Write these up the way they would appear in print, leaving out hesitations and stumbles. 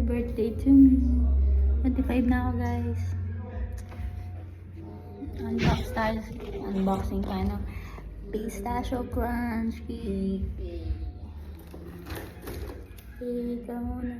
birthday to me. 25 na ako, guys. Unboxing tayo ng pistachio crunch cake. Ika muna.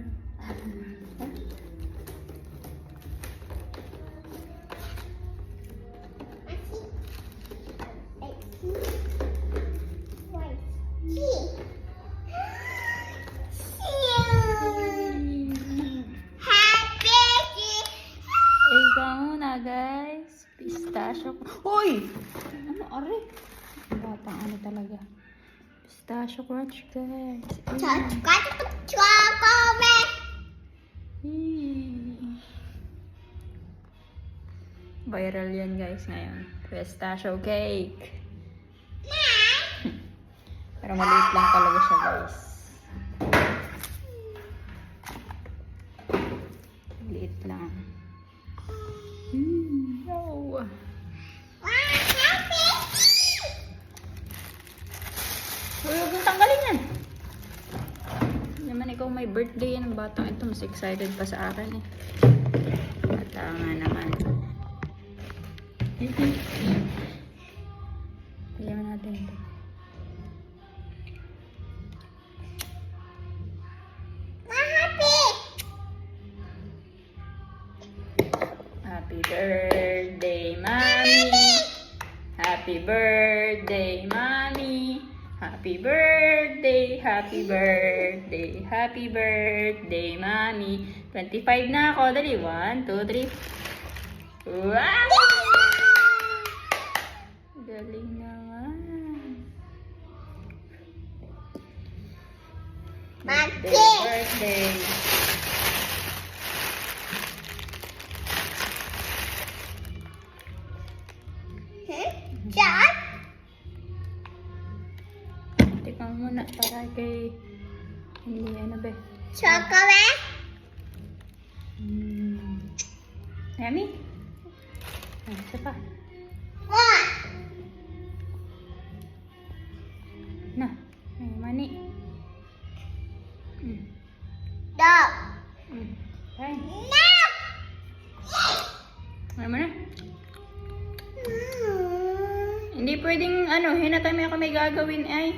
Ika muna, guys. Pistachio. Hoy! Ano, are? Batang ano talaga. Pistachio crunch, guys. Viral yan, guys, ngayon. Pistachio cake. Pero maliit lang talaga siya, guys. Maliit lang. No. Huwag mong tanggalin yan. Naman ikaw may birthday yan ng batang ito. Mas excited pa sa akin eh. Bata nga naman. Pilihan natin ito. Happy birthday, Mommy! Happy birthday, Mommy! Happy birthday, happy birthday, happy birthday, Mommy! 25 na ako. Dali, 1, 2, 3. Wow! Galing naman. Birthday! John? Tikman muna para kay hindi ano ba? Chocolate? Yummy? Isa pa. What? Na, may mani. No. Ay, No. ano mo na? Hindi pwedeng ano, hinatay ako may gagawin ay.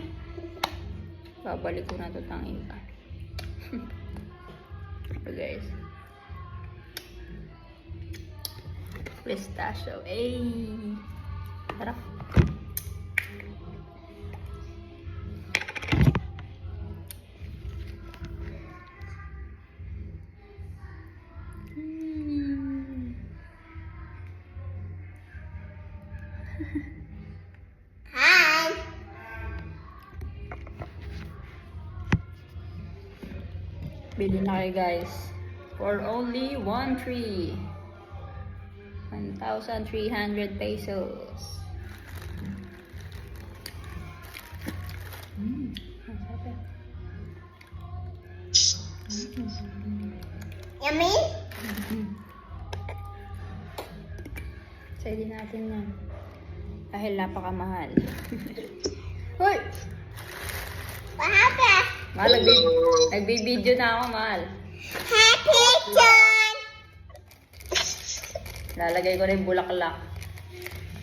Babalik ko na ito tangin ka. So guys. Pistachio. Ay. Sarap. Hi. Bili na kayo guys. For only 1,300 pesos. Yummy? Pwede natin yan. Dahil napakamahal. Hoy! What happened? Mahal, nagbibideo na ako, mahal. Happy John. Lalagay ko na yung bulaklak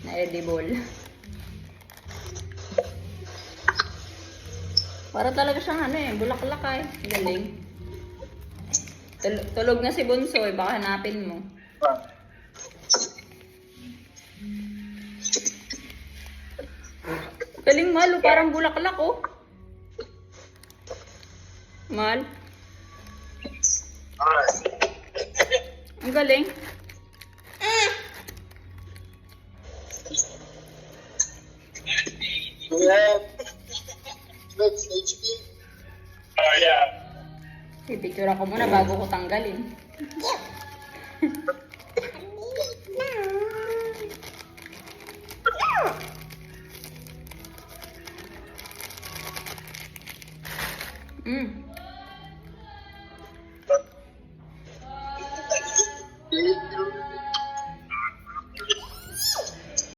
na edible. Para talaga siyang ano eh, bulaklak ay. Galing. Tulog na si Bunso eh, baka hanapin mo. Galing, mahal, oh, parang bulaklak oh. Mahal. Ang galing. Yeah. Pipicture ako muna bago ko tanggalin.